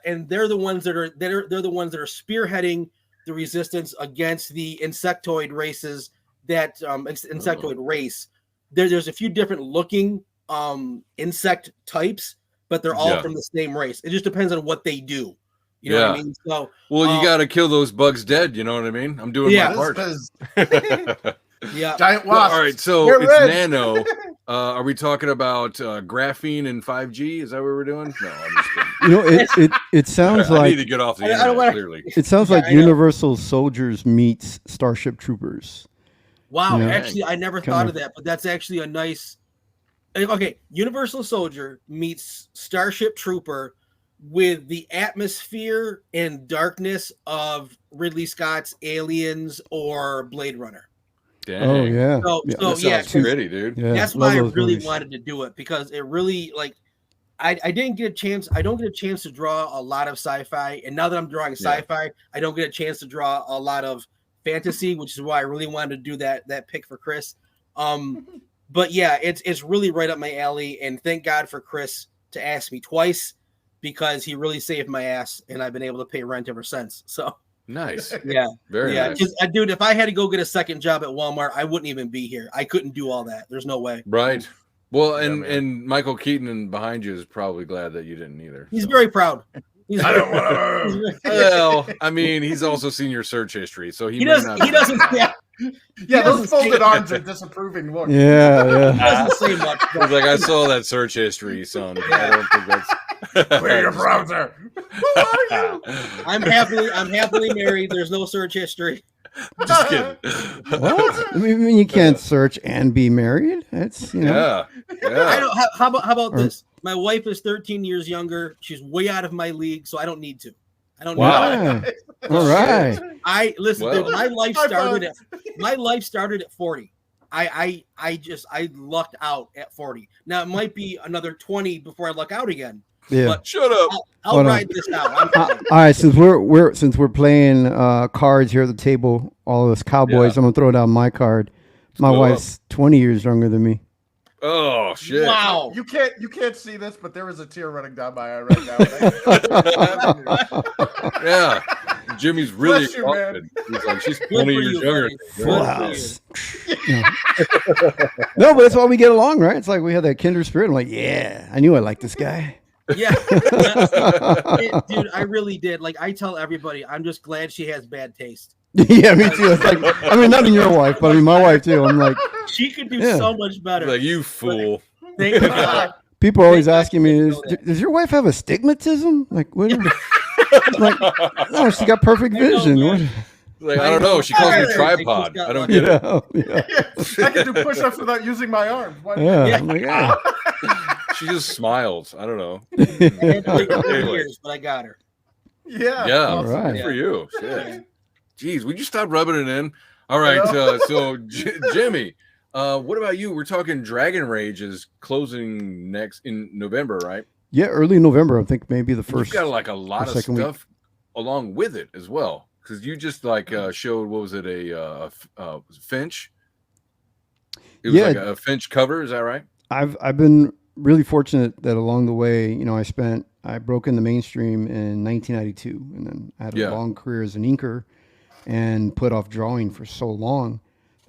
And they're the ones that are spearheading the resistance against the insectoid races. Insectoid race. There's a few different looking insect types, but they're all from the same race. It just depends on what they do. You know what I mean? So, you got to kill those bugs dead. You know what I mean? I'm doing my part. Yeah. Giant wasps. All right, so They're it's red. nano. Are we talking about graphene and 5G? Is that what we're doing? No, I'm just kidding. You know, it sounds I need like to get off the I don't internet, wanna- clearly. it sounds like I know. Universal Soldiers meets Starship Troopers. Wow, Yeah. actually, I never Kind thought of. of that, but that's actually a nice. Okay, Universal Soldier meets Starship Trooper with the atmosphere and darkness of Ridley Scott's Aliens or Blade Runner. Dang. Oh yeah. So That yeah, sounds pretty, dude. Yeah, that's love why I those really movies. wanted to do it, because it really I didn't get a chance. I don't get a chance to draw a lot of sci-fi, and now that I'm drawing sci-fi, I don't get a chance to draw a lot of fantasy, which is why I really wanted to do that pick for Chris. But yeah, it's really right up my alley, and thank God for Chris to ask me twice, because he really saved my ass, and I've been able to pay rent ever since. So Nice. yeah, Very yeah, nice. dude, if I had to go get a second job at Walmart, I wouldn't even be here. I couldn't do all that. There's no way. Right. Well, Yeah, and man. and Michael Keaton behind you is probably glad that you didn't either. He's so. very proud. I don't want to. Well, I mean, he's also seen your search history, so He doesn't. Yeah, Yeah, those doesn't folded say- arms are disapproving. Look. Yeah, yeah. he doesn't say much. He's like, I saw that search history, son. I don't think that's. Where your browser? Who are you? I'm happily married. There's no search history. Just kidding. What? I mean, you can't search and be married. That's Yeah. I Yeah. don't. How about Or- this? My wife is 13 years younger. She's way out of my league, so I don't need to. I don't Wow. need. Yeah. All right. I listen. Well. Dude, my life High started at 40. I lucked out at 40. Now it might be another 20 before I luck out again. Yeah. But Shut up. I'll Hold on. ride this out. I'm All fine. right, since we're playing cards here at the table, all of us cowboys, I'm gonna throw down my card. My Blow wife's 20 years younger than me. Oh shit. Wow. You can't see this, but there is a tear running down my eye right now. Yeah. Jimmy's really Bless you, man. exhausted. He's like, she's Good 20 for years you, younger. buddy. than Good me. for Full you. house. No, but that's why we get along, right? It's like we have that kindred spirit. I'm like, yeah, I knew I liked this guy. Yeah. Dude, I really did. Like, I tell everybody, I'm just glad she has bad taste. Yeah, me too. It's like, I mean, not in your wife, but I mean, my wife too. I'm like, She could do Yeah. so much better. Like, you fool. Thank God. people are always Thank God asking she me, didn't know that. does your wife have astigmatism? Like, what? Like, no, she got perfect I know, vision. man. Like, I don't know. She calls me Yeah. tripod. I don't get it. What? Yeah, yeah, I can do push-ups without using my arms. Why- yeah. Yeah. I'm like, yeah. She just smiles. I don't know. I had to wait 3 Anyway. years, but I got her. Yeah. Yeah. All right. Good for you. Shit. Jeez, would you stop rubbing it in? All right. So, Jimmy, what about you? We're talking Dragon Rage is closing next in November, right? Yeah, early November. I think maybe the You've first. got like a lot of second week. stuff along with it as well. Because you just like showed, what was it, a Finch? It was Yeah. like a Finch cover. Is that right? I've been really fortunate that along the way, I broke in the mainstream in 1992, and then I had a Yeah. long career as an inker and put off drawing for so long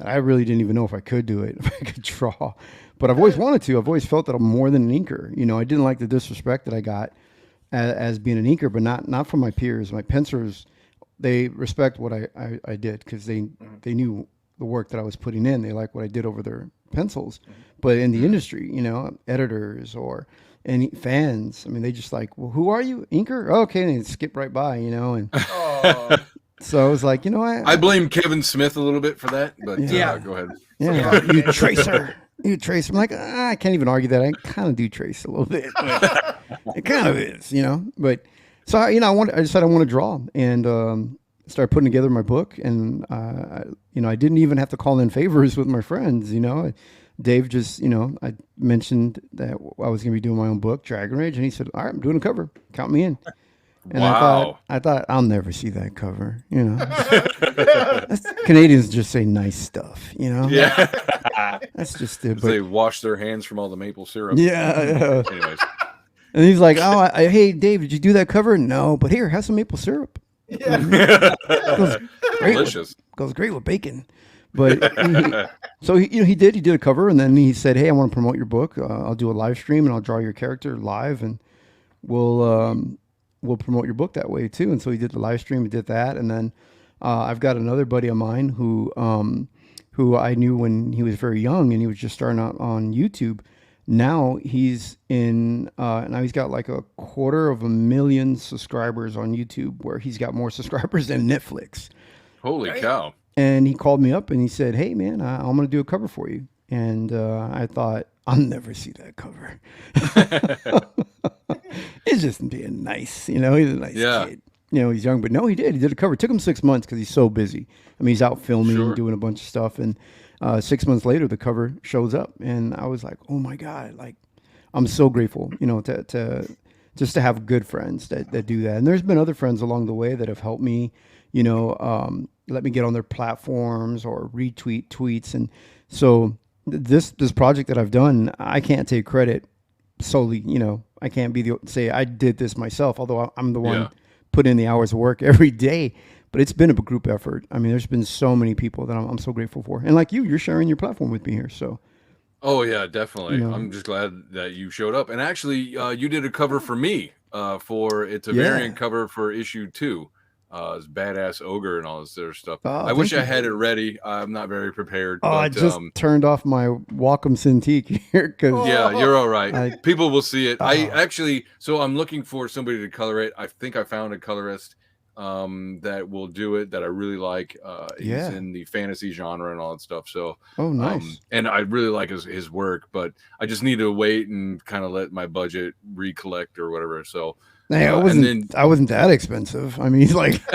I really didn't even know if I could do it, if I could draw. But I've always wanted to. I've always felt that I'm more than an inker. You know, I didn't like the disrespect that I got as being an inker, but not from my peers. My pencilers, they respect what I did because they knew the work that I was putting in. They like what I did over their pencils. But in the industry, you know, editors or any fans, I mean, they just like, well, who are you? Inker? Oh, okay. And they skip right by, you know. And so I was like, you know, I blame Kevin Smith a little bit for that, but Yeah. go ahead. yeah, you tracer. You trace. I'm like, I can't even argue that. I kind of do trace a little bit. But it kind of is, you know. But so, you know, I decided I want to draw and started putting together my book. And, you know, I didn't even have to call in favors with my friends, you know. Dave just, you know, I mentioned that I was going to be doing my own book, Dragon Rage. And he said, all right, I'm doing a cover. Count me in. And Wow. I thought I'll never see that cover, you know. Canadians just say nice stuff, you know. Yeah. That's just it. They wash their hands from all the maple syrup. Yeah. Anyways. And he's like, "Oh, hey, Dave, did you do that cover? No, but here, have some maple syrup. Goes great Delicious. goes great with bacon." But he did a cover, and then he said, "Hey, I want to promote your book. I'll do a live stream, and I'll draw your character live, and we'll promote your book that way too." And so he did the live stream, he did that, and then I've got another buddy of mine who I knew when he was very young, and he was just starting out on YouTube. Now he's now he's got like 250,000 subscribers on YouTube, where he's got more subscribers than Netflix. Holy cow. And he called me up and he said, "Hey man, I'm going to do a cover for you." And I thought, I'll never see that cover. It's just being nice, you know. He's a nice kid. You know, he's young, but no, he did. He did a cover. It took him 6 months because he's so busy. I mean, he's out filming and doing a bunch of stuff. And 6 months later, the cover shows up. And I was like, oh my God, like, I'm so grateful, you know, to just to have good friends that do that. And there's been other friends along the way that have helped me, you know, let me get on their platforms or retweet tweets. And so this project that I've done, I can't take credit solely, you know. I can't say I did this myself, although I'm the one putting in the hours of work every day. But it's been a group effort. I mean, there's been so many people that I'm so grateful for. And like you're sharing your platform with me here. So. Oh yeah, definitely. You know. I'm just glad that you showed up. And actually, you did a cover for me. It's a variant cover for issue 2. It's badass ogre and all this other stuff. Oh, I wish I had it ready. I'm not very prepared. Oh, but, I just turned off my Wacom Cintiq here because yeah, you're all right. People will see it. Oh. So I'm looking for somebody to color it. I think I found a colorist that will do it that I really like. He's in the fantasy genre and all that stuff. So nice. And I really like his work, but I just need to wait and kind of let my budget recollect or whatever. So hey, I wasn't that expensive. I mean, like,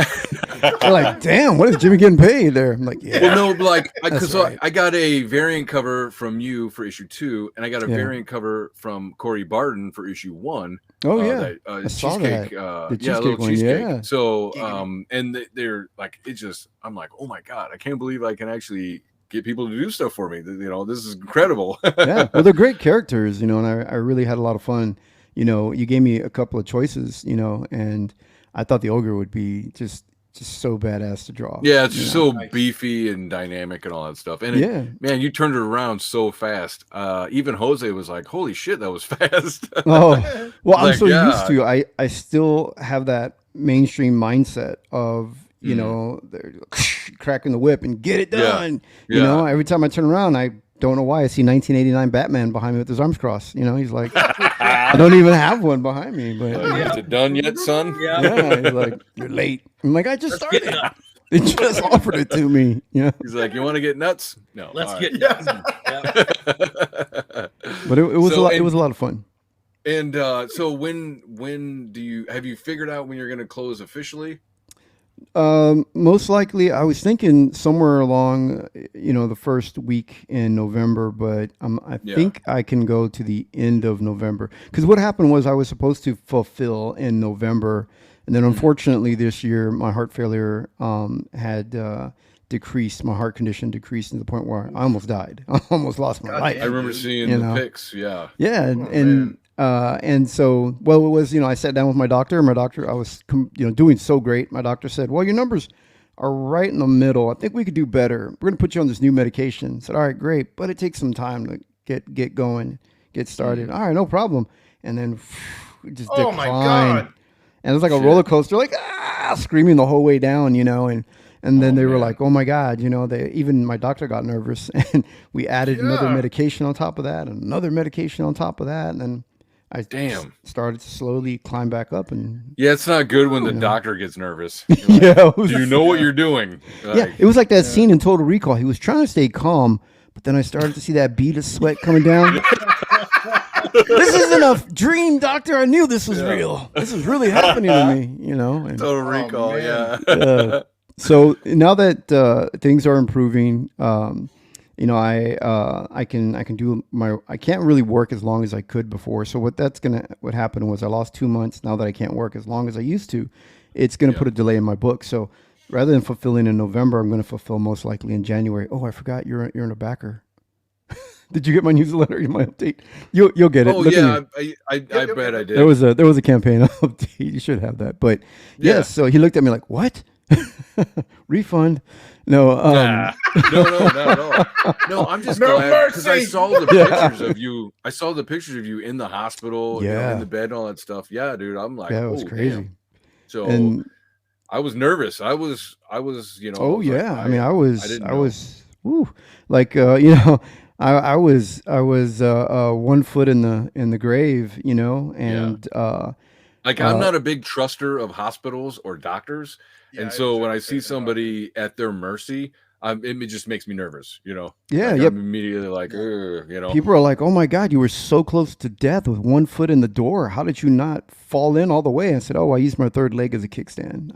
they're like, damn, what is Jimmy getting paid there? I'm like, yeah. Well, no, like, right. I got a variant cover from you for issue 2, and I got a variant cover from Corey Barton for issue 1. Oh yeah, I saw that. The cheesecake one, cheesecake. yeah. So, and they're like, I'm like, oh my God, I can't believe I can actually get people to do stuff for me. You know, this is incredible. Yeah, well, they're great characters, you know, and I really had a lot of fun. You know, you gave me a couple of choices, you know, and I thought the ogre would be just so badass to draw. Yeah, it's just so beefy and dynamic and all that stuff. And man, you turned it around so fast. Even Jose was like, "Holy shit, that was fast." Oh, well, I'm so used to. I still have that mainstream mindset of, you know, cracking the whip and get it done. You know, every time I turn around, I don't know why I see 1989 Batman behind me with his arms crossed. You know, he's like, I don't even have one behind me. But is it done yet, son? Yeah, he's like, you're late. I'm like, I just started. They just offered it to me. You know, he's like, you want to get nuts? No, let's get nuts. But it was it was a lot of fun. And so when have you figured out when you're going to close officially? Most likely, I was thinking somewhere along, you know, the first week in November, but I think I can go to the end of November. Because what happened was I was supposed to fulfill in November, and then unfortunately this year my heart failure had decreased. My heart condition decreased to the point where I almost died. I almost lost my life. I remember seeing the pics. Yeah. Yeah, and so, well, it was, you know, I sat down with my doctor. I was, you know, doing so great. My doctor said, well, your numbers are right in the middle. I think we could do better. We're going to put you on this new medication. I said, all right, great. But it takes some time to get going, get started. All right, no problem. And then it just Oh declined. my God. And it was like a roller coaster, like, screaming the whole way down, you know, and then they were like, oh my God, you know, even my doctor got nervous, and we added another medication on top of that, and another medication on top of that. And then I started to slowly climb back up. And yeah, it's not good when the doctor gets nervous. yeah, Do you know what you're doing? Yeah, it was like that scene in Total Recall. He was trying to stay calm, but then I started to see that bead of sweat coming down. This isn't a dream, doctor. I knew this was real. This is really happening to me, you know. And, Total Recall, yeah. so now that things are improving, you know, I can do I can't really work as long as I could before. So what happened was I lost 2 months. Now that I can't work as long as I used to, it's gonna put a delay in my book. So rather than fulfilling in November, I'm gonna fulfill most likely in January. Oh, I forgot you're in a backer. Did you get my newsletter? My update? You'll get it. Oh yeah, I bet I did. There was a campaign update. You should have that. But yes, so he looked at me like, what? Refund? No, not at all. No, I'm just glad because I saw the pictures of you. I saw the pictures of you in the hospital, you know, in the bed, and all that stuff. Yeah, dude, I'm like, it was crazy. Damn. So I was nervous. I was, you know. Oh yeah, like, I mean, I was, woo, like, you know. I was 1 foot in the grave, you know, and like I'm not a big truster of hospitals or doctors, and so when I see somebody at their mercy, it just makes me nervous, you know. Yeah, like I'm immediately like, you know. People are like, "Oh my God, you were so close to death with 1 foot in the door. How did you not fall in all the way?" I said, "Oh, I used my third leg as a kickstand."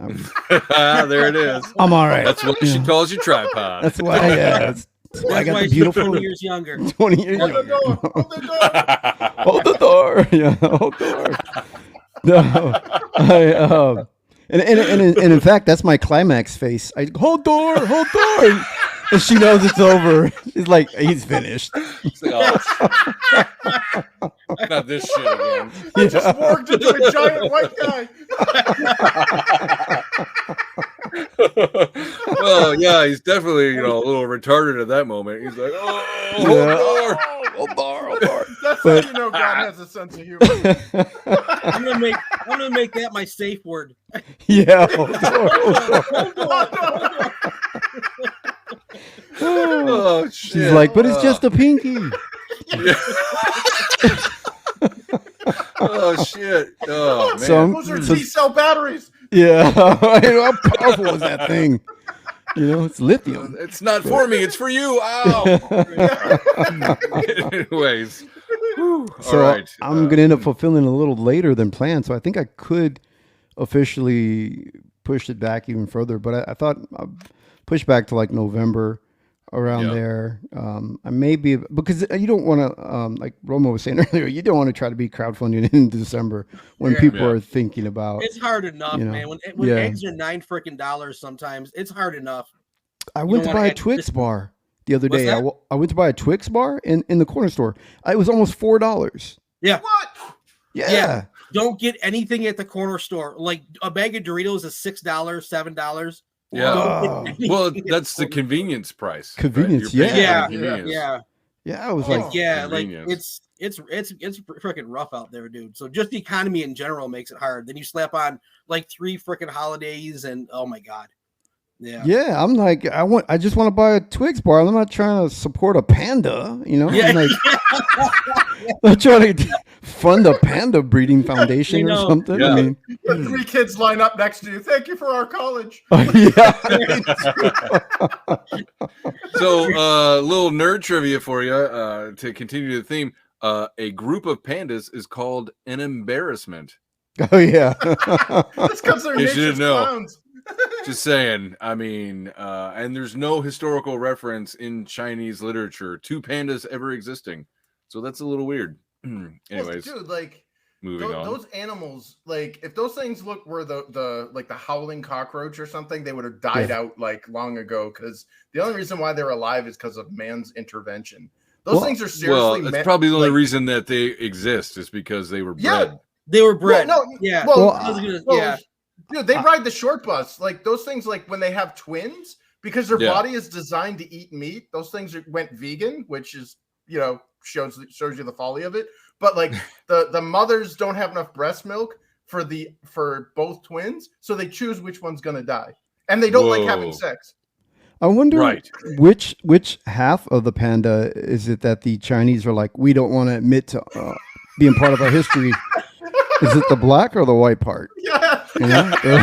There it is. I'm all right. That's what she calls you, tripod. That's why. Yeah. I got the beautiful 20 years younger. 20 years younger. Hold the door. Hold the door. Yeah, hold the door. No, and in fact, that's my climax face. I hold door, and she knows it's over. It's like he's finished. Not this shit again. I just walked into a giant white guy. Well, yeah, he's definitely, you know, a little retarded at that moment. He's like, hold door. That's how you know God has a sense of humor. I'm gonna make that my safe word. Yeah. Oh, shit. She's like, but it's just a pinky. Yeah. Oh shit! Oh man, Those are T-cell batteries. Yeah, how powerful is that thing? You know, it's lithium. It's not for me; it's for you. Ow! Anyways, so all right. I'm gonna end up fulfilling a little later than planned. So I think I could officially push it back even further, but I thought I'll push back to like November. Around there, I may be, because you don't want to, like Romo was saying earlier, you don't want to try to be crowdfunding in December when people are thinking about. It's hard enough, man. When eggs are $9 freaking sometimes, it's hard enough. I went to buy a Twix bar the other day. I went to buy a Twix bar in the corner store. It was almost $4. Yeah. What? Yeah. Don't get anything at the corner store. Like a bag of Doritos is $6, $7. Yeah. Well, that's the convenience price. Convenience, right? Yeah. I was like, it's freaking rough out there, dude. So just the economy in general makes it hard. Then you slap on like 3 freaking holidays, and oh my God. Yeah, I'm like, I just want to buy a Twix bar. I'm not trying to support a panda, you know. Yeah. I'm trying to fund a panda breeding foundation or something. Yeah. I mean, 3 kids line up next to you. Thank you for our college. Yeah. So, a little nerd trivia for you to continue the theme. A group of pandas is called an embarrassment. Oh yeah. That's because they're nature's clowns. Just saying. I mean, and there's no historical reference in Chinese literature to pandas ever existing, so that's a little weird. Anyways, dude, like moving on. Those animals, like if those things were the howling cockroach or something, they would have died out like long ago. Because the only reason why they're alive is because of man's intervention. Those things are seriously. Well, that's probably the only reason that they exist is because they were bred. They were bred. Well, Dude, they ride the short bus. Like those things, like when they have twins, because their body is designed to eat meat. Those things went vegan, which is, shows you the folly of it. But like the mothers don't have enough breast milk for both twins, so they choose which one's gonna die, and they don't like having sex. I wonder which half of the panda is it that the Chinese are like, we don't want to admit to being part of our history. Is it the black or the white part? Yeah. They're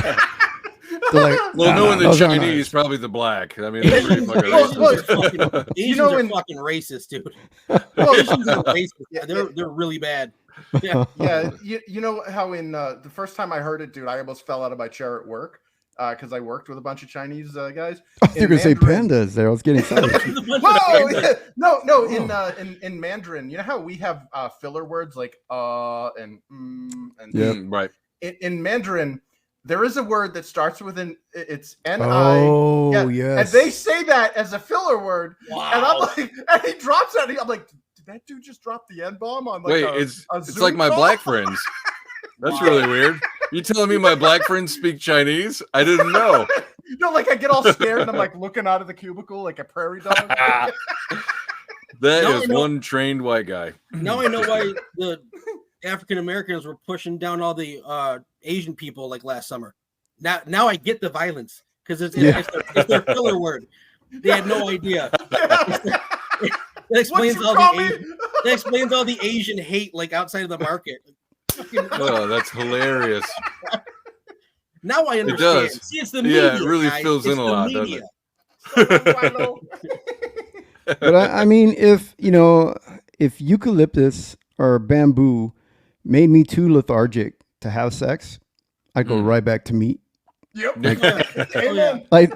like, knowing the Chinese, probably the black. I mean, they're pretty fucking racist. Asians are fucking racist, dude. Asians are racist. Yeah, they're really bad. Yeah. Yeah. You know how in the first time I heard it, dude, I almost fell out of my chair at work. Because I worked with a bunch of Chinese guys. You're gonna say pandas there. I was getting excited. Whoa! Yeah. No. In Mandarin, you know how we have filler words like and and right. In Mandarin, there is a word that starts with it's N-I. Oh, yeah. yes. And they say that as a filler word. Wow. And I'm like, and he drops that. I'm like, did that dude just drop the N-bomb on like it's like my black friends. That's really weird. You telling me my black friends speak Chinese? I didn't know. Like I get all scared and I'm like looking out of the cubicle like a prairie dog. That is one trained white guy. Now I know why the African Americans were pushing down all the Asian people like last summer. Now I get the violence because it's their filler word. They had no idea. That explains all the Asian hate like outside of the market. Oh, that's hilarious. Now I understand. It does. See, it's the media. Yeah, it really guys. fills in a lot, media. doesn't But I mean, if eucalyptus or bamboo made me too lethargic to have sex, I'd go right back to meat. Yep. Like,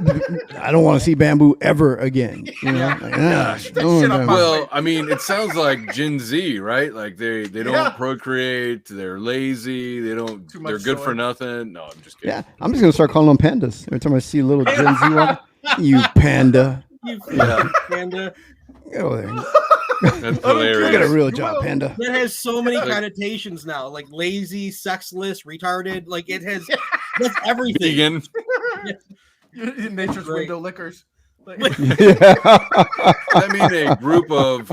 I don't want to see bamboo ever again. Well, I mean, it sounds like Gen Z, right? Like they don't procreate, they're lazy, they're good for nothing. No, I'm just kidding. Yeah, I'm just gonna start calling them pandas every time I see a little Gen Z one. You panda. You panda. Get over there. That's hilarious. You got a real job, panda. That has so many connotations now, like lazy, sexless, retarded. Like it has that's everything. Vegan. Nature's window lickers. I mean, a group of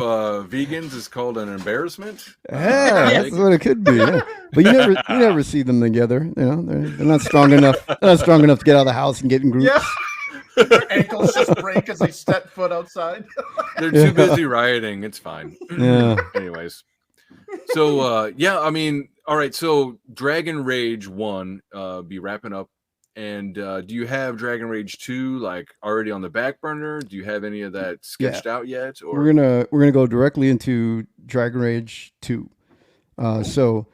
vegans is called an embarrassment. Yeah, that's what it could be. Yeah. But you never see them together. They're not strong enough. They're not strong enough to get out of the house and get in groups. Yeah. Their ankles just break as they step foot outside. They're too busy rioting. It's fine. Yeah. Anyways, so I mean, all right. So Dragon Rage 1 be wrapping up, and do you have Dragon Rage 2 like already on the back burner? Do you have any of that sketched out yet? Or we're gonna go directly into Dragon Rage 2. So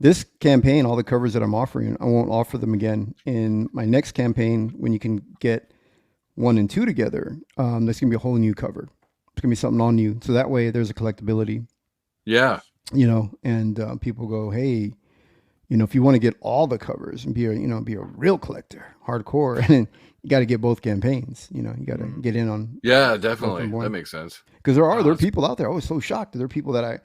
this campaign, all the covers that I'm offering, I won't offer them again. In my next campaign, when you can get 1 and 2 together, there's gonna be a whole new cover. It's gonna be something all new. So that way there's a collectability. Yeah. And people go, hey, if you want to get all the covers and be a real collector, hardcore, and you got to get both campaigns. You got to get in on. Yeah, definitely. That makes sense. Because there are people out there. I was so shocked. There are people that I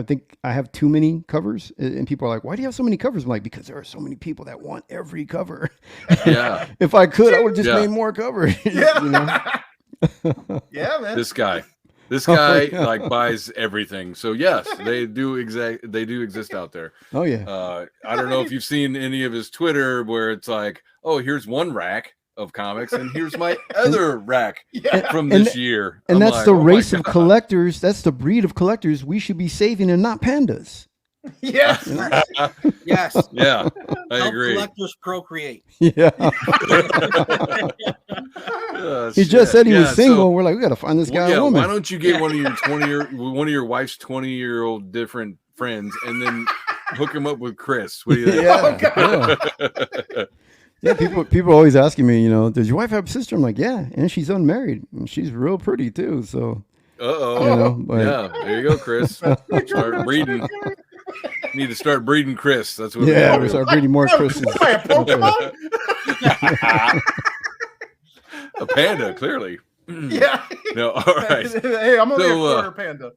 think I have too many covers, and people are like, "Why do you have so many covers?" I'm like, because there are so many people that want every cover. Yeah. If I could, I would just made more covers. Yeah. Yeah, man. This guy like buys everything. So yes, they do exist out there. Oh yeah. I don't know if you've seen any of his Twitter where it's like, oh, here's one rack of comics and here's my other rack from this year. And that's like, the race of collectors. That's the breed of collectors we should be saving, and not pandas. Yes. Yes. Yeah. I agree. Collectors procreate. Yeah. He just said he was single. So, we're like, we got to find this guy a woman. Why don't you get one of your wife's 20-year-old different friends and then hook him up with Chris? What do you think? Yeah, people are always asking me, does your wife have a sister? I'm like, yeah, and she's unmarried, and she's real pretty too. So, yeah, there you go, Chris. Start breeding. Need to start breeding Chris. That's what. Yeah, we start breeding more Chris's. A panda, clearly. Yeah. No, all right. Hey, I'm only a quarter panda.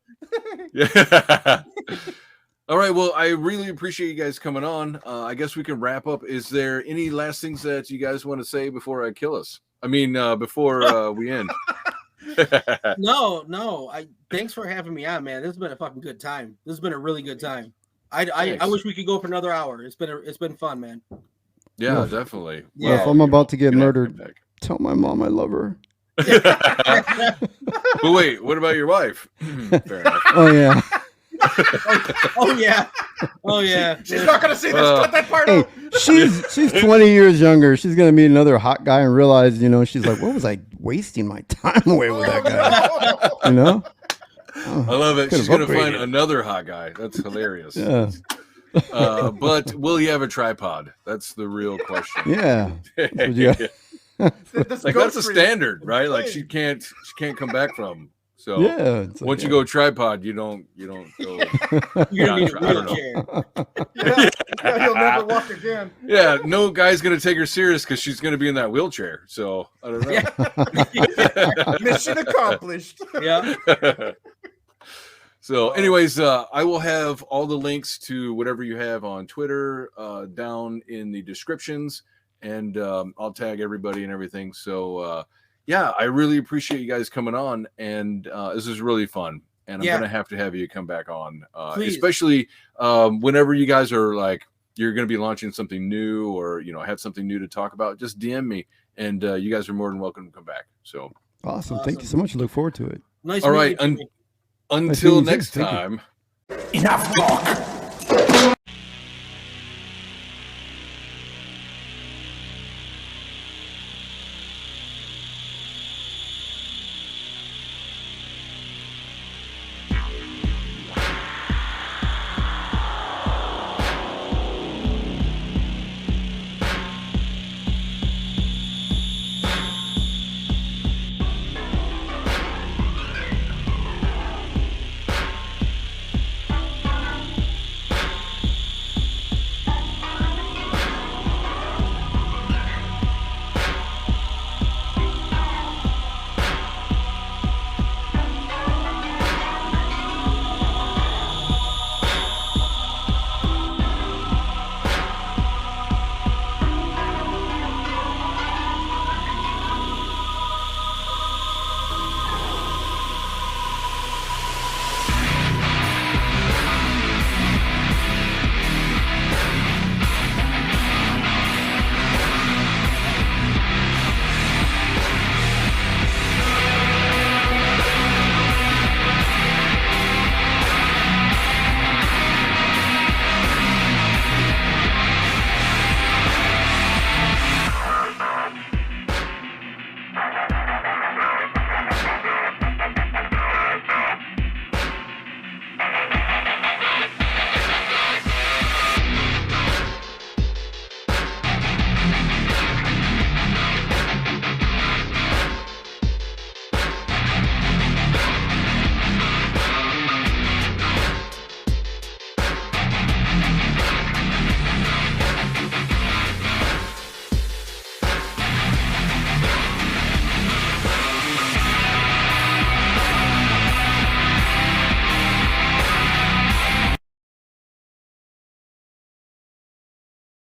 Yeah. All right. Well, I really appreciate you guys coming on. I guess we can wrap up. Is there any last things that you guys want to say before I kill us? I mean, before we end. No. Thanks for having me on, man. This has been a fucking good time. This has been a really good time. I wish we could go for another hour. It's been fun, man. Yeah, definitely. Well, if I'm about to get murdered, tell my mom I love her. But wait, what about your wife? Fair enough. Oh yeah. Oh yeah. She's not gonna see this. Cut that part out. She's 20 years younger. She's gonna meet another hot guy and realize, she's like, what was I wasting my time away with that guy? I love it. She's gonna find another hot guy. That's hilarious. Yeah. But will you have a tripod? That's the real question. Yeah. That's a standard, right? Like she can't come back from. So yeah, once you go tripod, you don't go. You're gonna need a wheelchair. You'll never walk again. Yeah, no guy's gonna take her serious because she's gonna be in that wheelchair. So I don't know. Mission accomplished. Yeah. So, anyways, I will have all the links to whatever you have on Twitter down in the descriptions, and I'll tag everybody and everything. So, yeah, I really appreciate you guys coming on, and this is really fun. And I'm gonna have to have you come back on, especially whenever you guys are like you're gonna be launching something new or have something new to talk about. Just DM me, and you guys are more than welcome to come back. So awesome! Thank you so much. I look forward to it. Nice. All right. Until next time. Enough talk.